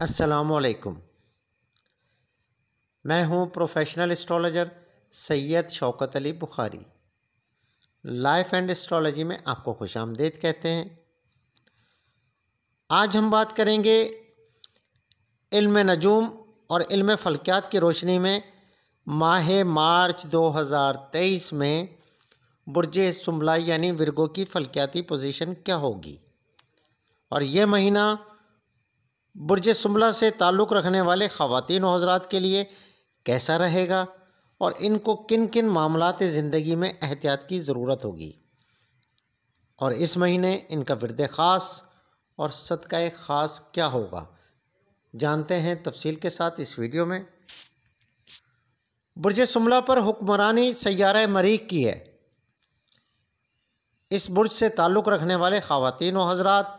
अस्सलामुअलैकुम। मैं हूं professional astrologer Syed Shaukat Ali Bukhari. Life and astrology में आपको खुशामदीद कहते हैं। आज हम बात करेंगे इल्म नजूम और इल्म फल्कियात की रोशनी में माह मार्च 2023 में बुर्ज सुमला यानी विर्गो की फल्कियाती पोजीशन क्या होगी, और ये महीना बुर्ज सुमला से ताल्लुक़ रखने वाले ख़वातीन और हज़रात के लिए कैसा रहेगा, और इनको किन किन मामलात ज़िंदगी में एहतियात की ज़रूरत होगी, और इस महीने इनका विर्द ख़ास और सदक़ा ख़ास क्या होगा, जानते हैं तफसील के साथ इस वीडियो में। बुर्ज सुमला पर हुक्मरानी सय्यारा मरीख की है। इस बुर्ज से ताल्लुक़ रखने वाले ख़वातीन और हज़रात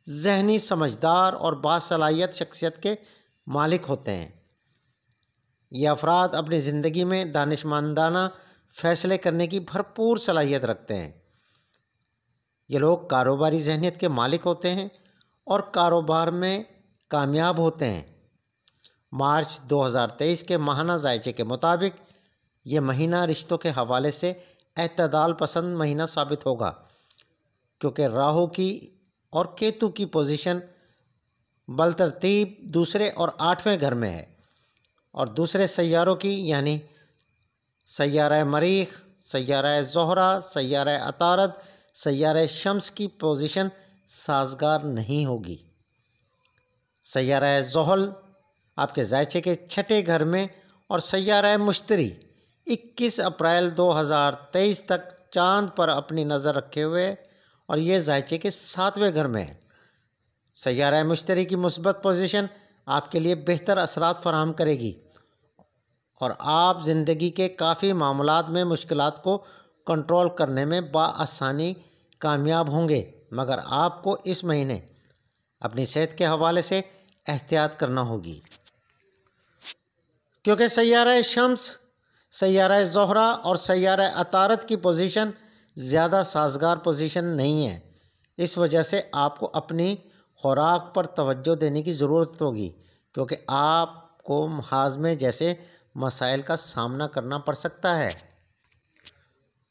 ज़हनी, समझदार और बासलाहियत शख्सियत के मालिक होते हैं। ये अफराद अपनी ज़िंदगी में दानिशमंदाना फ़ैसले करने की भरपूर सलाहियत रखते हैं। ये लोग कारोबारी ज़हनियत के मालिक होते हैं और कारोबार में कामयाब होते हैं। मार्च 2023 के माहाना जायचे के मुताबिक ये महीना रिश्तों के हवाले से एतदाल पसंद महीना साबित होगा, क्योंकि राहु की और केतु की पोजीशन बलतरतीब दूसरे और 8वें घर में है, और दूसरे सैयारों की यानी सय्यारा मरीख, सय्यारा ज़ोहरा, सय्यारा अतारद, सय्यारा शम्स की पोजीशन साजगार नहीं होगी। सय्यारा ज़ोहल आपके जायचे के 6ठे घर में और सय्यारा मुश्तरी 21 अप्रैल 2023 तक चाँद पर अपनी नज़र रखे हुए और ये जायचे के 7वें घर में है। सय्यारा मुश्तरी की मुस्बत पोजीशन आपके लिए बेहतर असरात फराहम करेगी और आप ज़िंदगी के काफ़ी मामलात में मुश्किलात को कंट्रोल करने में बाआसानी कामयाब होंगे, मगर आपको इस महीने अपनी सेहत के हवाले से एहतियात करना होगी, क्योंकि सय्यारा शम्स, सय्यारा ज़ोहरा और सय्यारा अतारद की पोजीशन ज़्यादा साजगार पोजीशन नहीं है। इस वजह से आपको अपनी खुराक पर तवज्जो देने की ज़रूरत होगी, क्योंकि आपको हाज़मे जैसे मसाइल का सामना करना पड़ सकता है।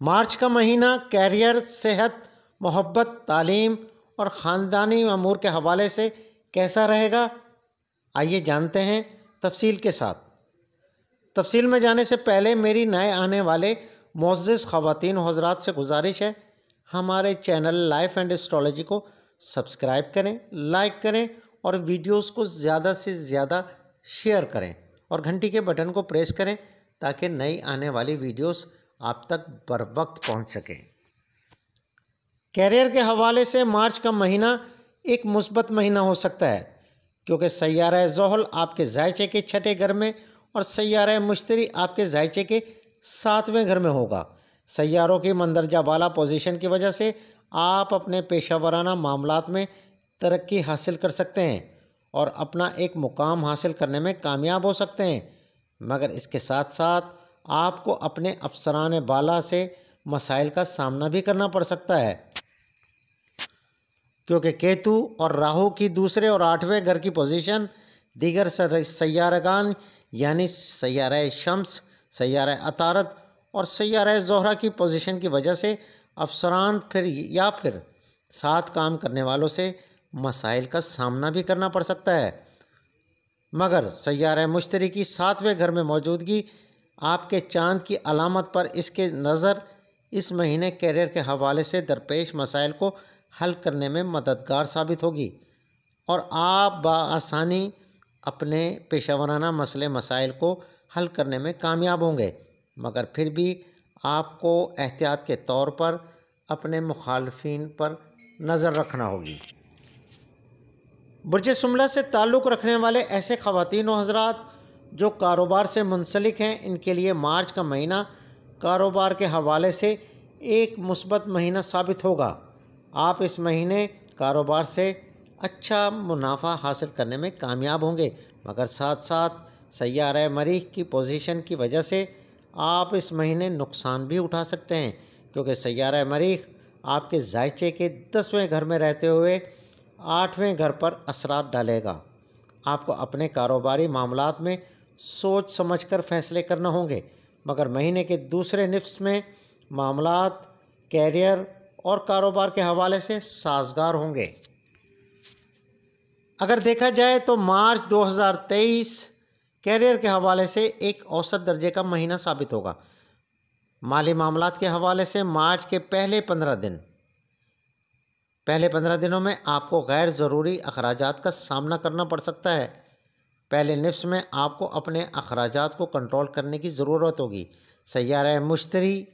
मार्च का महीना कैरियर, सेहत, मोहब्बत, तालीम और ख़ानदानी अमूर के हवाले से कैसा रहेगा, आइए जानते हैं तफसील के साथ। तफसील में जाने से पहले मेरी नए आने वाले मोअज़्ज़िज़ ख़वातीन और हज़रात से गुजारिश है, हमारे चैनल लाइफ एंड एस्ट्रोलॉजी को सब्सक्राइब करें, लाइक करें और वीडियोस को ज़्यादा से ज़्यादा शेयर करें और घंटी के बटन को प्रेस करें ताकि नई आने वाली वीडियोस आप तक बर वक्त पहुँच सकें। कैरियर के हवाले से मार्च का महीना एक मुस्बत महीना हो सकता है, क्योंकि सय्यारा ज़ोहल आपके जायचे के 6ठे घर में और सय्यारा मुश्तरी आपके जायचे के 7वें घर में होगा। सय्यारों की मंदरजा बाला पोजीशन की वजह से आप अपने पेशा वराना मामलात में तरक्की हासिल कर सकते हैं और अपना एक मुकाम हासिल करने में कामयाब हो सकते हैं, मगर इसके साथ साथ आपको अपने अफसरान बाला से मसाइल का सामना भी करना पड़ सकता है, क्योंकि केतु और राहु की दूसरे और 8वें घर की पोजीशन दीगर सय्यारगान यानी सय्यारा शम्स, सय्यारा अतारद और सय्यारा ज़ोहरा की पोजीशन की वजह से अफसरान फिर साथ काम करने वालों से मसाइल का सामना भी करना पड़ सकता है, मगर सय्यारा मुश्तरी की 7वें घर में मौजूदगी आपके चाँद की अलामत पर इसके नज़र इस महीने कैरियर के हवाले से दरपेश मसाइल को हल करने में मददगार साबित होगी और आप बाआसानी अपने पेशावराना मसले मसाइल को हल करने में कामयाब होंगे, मगर फिर भी आपको एहतियात के तौर पर अपने मुखालफिन पर नज़र रखना होगी। बुर्ज सुमला से ताल्लुक़ रखने वाले ऐसे ख़वातीन और हज़रात जो कारोबार से मुंसलिक हैं, इनके लिए मार्च का महीना कारोबार के हवाले से एक मुस्बत महीना साबित होगा। आप इस महीने कारोबार से अच्छा मुनाफा हासिल करने में कामयाब होंगे, मगर साथ साथ सय्यारा मरीख की पोजीशन की वजह से आप इस महीने नुकसान भी उठा सकते हैं, क्योंकि सय्यारा मरीख आपके जायचे के 10वें घर में रहते हुए 8वें घर पर असरात डालेगा आपको अपने कारोबारी मामलात में सोच समझकर फैसले करना होंगे, मगर महीने के दूसरे निफ्स में मामलात, कैरियर और कारोबार के हवाले से साजगार होंगे। अगर देखा जाए तो मार्च 2023 कैरियर के हवाले से एक औसत दर्जे का महीना साबित होगा। माली मामलात के हवाले से मार्च के पहले 15 दिनों में आपको गैर ज़रूरी अखराजात का सामना करना पड़ सकता है। पहले निफ्स में आपको अपने अखराजात को कंट्रोल करने की ज़रूरत होगी। सैयारा मुश्तरी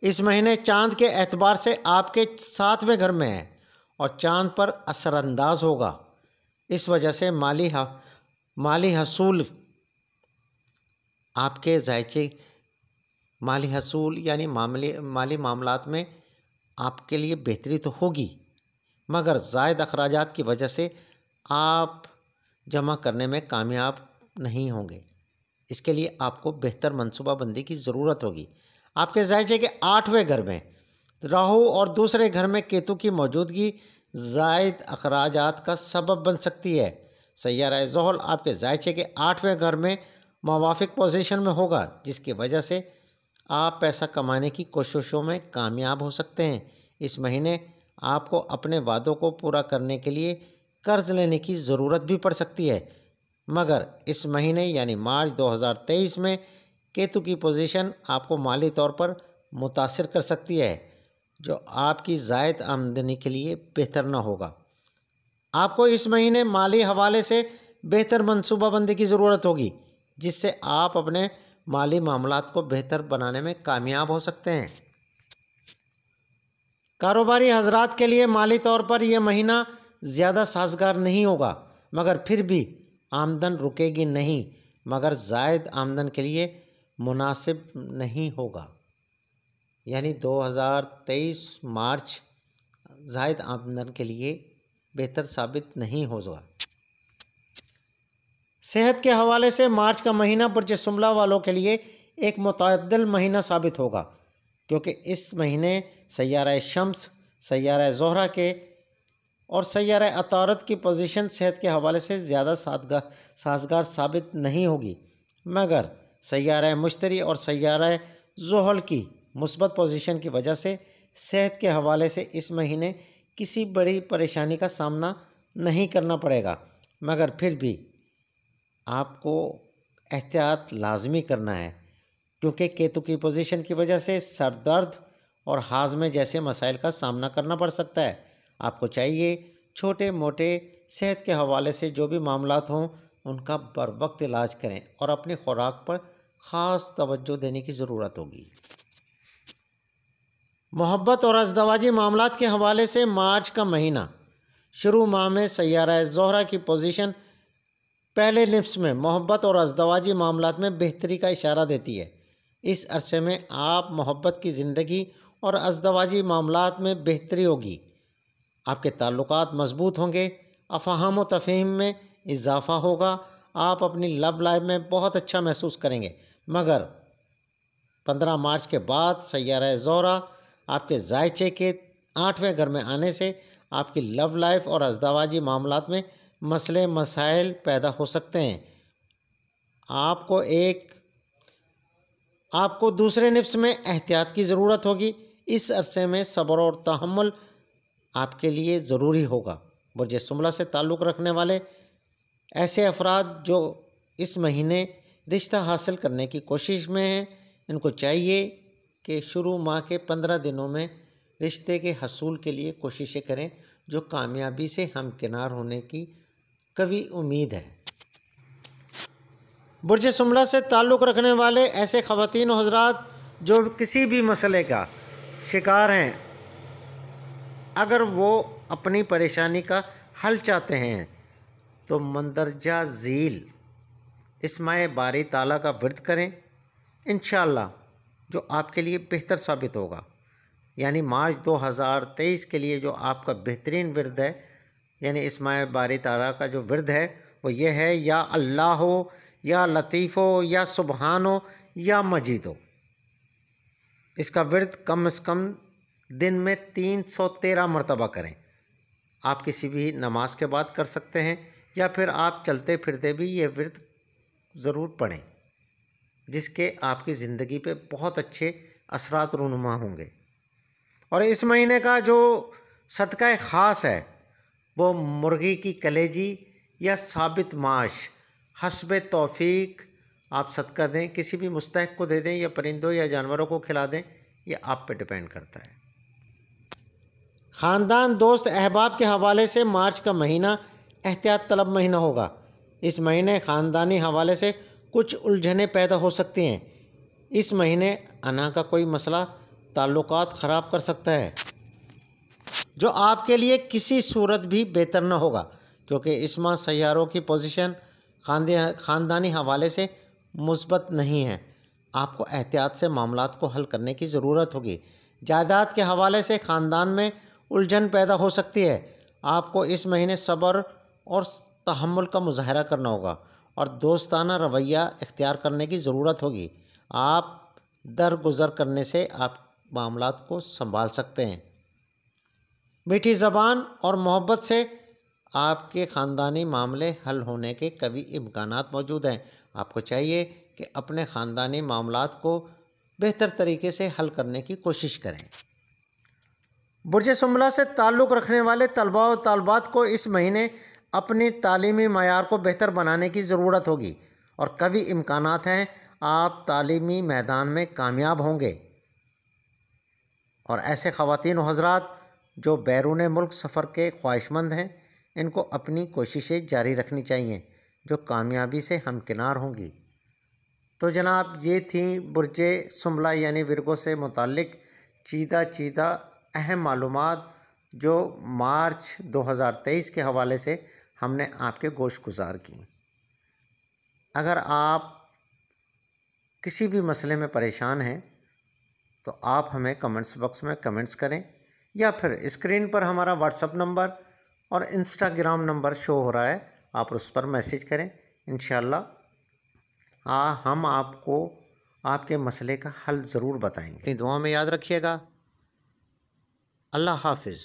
इस महीने चांद के एतबार से आपके 7वें घर में है और चांद पर असरअंदाज होगा। इस वजह से माली हसूल आपके जायचे माली हसूल यानी माली मामलात में आपके लिए बेहतरी तो होगी, मगर ज़ायद अखराजात की वजह से आप जमा करने में कामयाब नहीं होंगे। इसके लिए आपको बेहतर मनसूबाबंदी की ज़रूरत होगी। आपके जायचे के 8वें घर में राहु और दूसरे घर में केतु की मौजूदगी ज़ायद अखराजात का सबब बन सकती है। सैयारा ज़ोहल आपके जायचे के 8वें घर में मुवाफिक पोजीशन में होगा, जिसकी वजह से आप पैसा कमाने की कोशिशों में कामयाब हो सकते हैं। इस महीने आपको अपने वादों को पूरा करने के लिए कर्ज लेने की ज़रूरत भी पड़ सकती है, मगर इस महीने यानी मार्च 2023 में केतु की पोजीशन आपको माली तौर पर मुतासिर कर सकती है, जो आपकी ज़ायद आमदनी के लिए बेहतर ना होगा। आपको इस महीने माली हवाले से बेहतर मनसूबाबंदी की ज़रूरत होगी, जिससे आप अपने माली मामलात को बेहतर बनाने में कामयाब हो सकते हैं। कारोबारी हजरात के लिए माली तौर पर यह महीना ज़्यादा साजगार नहीं होगा, मगर फिर भी आमदन रुकेगी नहीं, मगर ज़ायद आमदन के लिए मुनासिब नहीं होगा। यानी 2023 मार्च ज़ायद आमदन के लिए बेहतर साबित नहीं होगा। सेहत के हवाले से मार्च का महीना बुर्ज सुमला वालों के लिए एक मुतअद्दिल महीना साबित होगा, क्योंकि इस महीने सैयारा शम्स, सैयारा ज़ोहरा के और सैयारा अतारत की पोजीशन सेहत के हवाले से ज़्यादा साजगार साबित नहीं होगी, मगर सैयारा मुश्तरी और सैयारा ज़ोहल की मुस्बत पोजीशन की वजह से सेहत के हवाले से इस महीने किसी बड़ी परेशानी का सामना नहीं करना पड़ेगा, मगर फिर भी आपको एहतियात लाजमी करना है, क्योंकि केतु की पोजीशन की वजह से सर दर्द और हाजमे जैसे मसाइल का सामना करना पड़ सकता है। आपको चाहिए छोटे मोटे सेहत के हवाले से जो भी मामलात हों उनका बर वक्त इलाज करें और अपनी खुराक पर ख़ास तवज्जो देने की ज़रूरत होगी। मोहब्बत और अज़दवाजी मामलात के हवाले से मार्च का महीना शुरू माह में सैयारा ज़ोहरा की पोजीशन पहले निफ्स में मोहब्बत और अज़दवाजी मामलात में बेहतरी का इशारा देती है। इस अरसे में आप मोहब्बत की ज़िंदगी और अज़दवाजी मामलात में बेहतरी होगी। आपके ताल्लुकात मजबूत होंगे, अफ़हाम व तफ़हीम में इजाफ़ा होगा, आप अपनी लव लाइफ में बहुत अच्छा महसूस करेंगे। मगर 15 मार्च के बाद सैयारा ज़ोहरा आपके जायचे के 8वें घर में आने से आपकी लव लाइफ और अज़दवाजी मामलात में मसले मसाइल पैदा हो सकते हैं। आपको दूसरे निफ्स में एहतियात की ज़रूरत होगी। इस अरसे में सब्र और तहम्मुल आपके लिए ज़रूरी होगा। बुर्ज सुमला से ताल्लुक़ रखने वाले ऐसे अफराद जो इस महीने रिश्ता हासिल करने की कोशिश में हैं, इनको चाहिए कि शुरू माह के 15 दिनों में रिश्ते के हसूल के लिए कोशिशें करें, जो कामयाबी से हमकिनार होने की कवी उम्मीद है। बुर्ज सुमला से ताल्लुक़ रखने वाले ऐसे ख़वातीन व हज़रात जो किसी भी मसले का शिकार हैं, अगर वो अपनी परेशानी का हल चाहते हैं तो मंदरजा झील इस्माए बारी ताला का विर्द करें, इंशाअल्लाह जो आपके लिए बेहतर साबित होगा। यानी मार्च 2023 के लिए जो आपका बेहतरीन विर्द है, यानी इस्माए बारी ताला का जो विर्द है वो ये है, या अल्लाह हो, या लतीफ़ हो, या सुबहान हो, या मजीद हो। इसका विर्द कम से कम दिन में 313 मरतबा करें। आप किसी भी नमाज के बाद कर सकते हैं, या फिर आप चलते फिरते भी ये विर्द ज़रूर पढ़ें, जिसके आपकी ज़िंदगी पे बहुत अच्छे असरात रूनुमा होंगे। और इस महीने का जो सदका ख़ास है वो मुर्गी की कलेजी या साबित माश हस्बे तौफीक आप सदका दें, किसी भी मुस्तहिक को दे दें या परिंदों या जानवरों को खिला दें, ये आप पे डिपेंड करता है। ख़ानदान, दोस्त, अहबाब के हवाले से मार्च का महीना एहतियात तलब महीना होगा। इस महीने ख़ानदानी हवाले से कुछ उलझनें पैदा हो सकती हैं। इस महीने अना का कोई मसला ताल्लुकात ख़राब कर सकता है, जो आपके लिए किसी सूरत भी बेहतर न होगा, क्योंकि इस माह सैयारों की पोजीशन ख़ानदानी हवाले से मुस्बत नहीं है। आपको एहतियात से मामलात को हल करने की ज़रूरत होगी। जायदाद के हवाले से ख़ानदान में उलझन पैदा हो सकती है। आपको इस महीने सब्र और तहम्मुल का मुजाहरा करना होगा और दोस्ताना रवैया इख्तियार करने की ज़रूरत होगी। आप दरगुजर करने से आप मामलात को संभाल सकते हैं। मीठी ज़बान और मोहब्बत से आपके ख़ानदानी मामले हल होने के कभी इम्कानात मौजूद हैं। आपको चाहिए कि अपने ख़ानदानी मामलात को बेहतर तरीके से हल करने की कोशिश करें। बुर्ज सुंबला से ताल्लुक़ रखने वाले तलबा और तालबात को इस महीने अपनी तालीमी मयार को बेहतर बनाने की ज़रूरत होगी और कभी इम्कानात हैं आप तालीमी मैदान में कामयाब होंगे। और ऐसे ख़वातीन व हज़रात जो बैरून मुल्क सफ़र के ख्वाहिशमंद हैं, इनको अपनी कोशिशें जारी रखनी चाहिए, जो कामयाबी से हमकिनार होंगी। तो जनाब, ये थी बुर्ज सुंबला यानी विरगो से मुताल्लिक़ चीदा अहम मालूमात जो मार्च 2023 के हवाले से हमने आपके गोश गुजार की। अगर आप किसी भी मसले में परेशान हैं तो आप हमें कमेंट्स बॉक्स में कमेंट्स करें, या फिर स्क्रीन पर हमारा व्हाट्सअप नंबर और इंस्टाग्राम नंबर शो हो रहा है, आप उस पर मैसेज करें। इंशाअल्लाह हम आपको आपके मसले का हल ज़रूर बताएंगे। अपनी दुआ में याद रखिएगा। अल्लाह हाफिज़।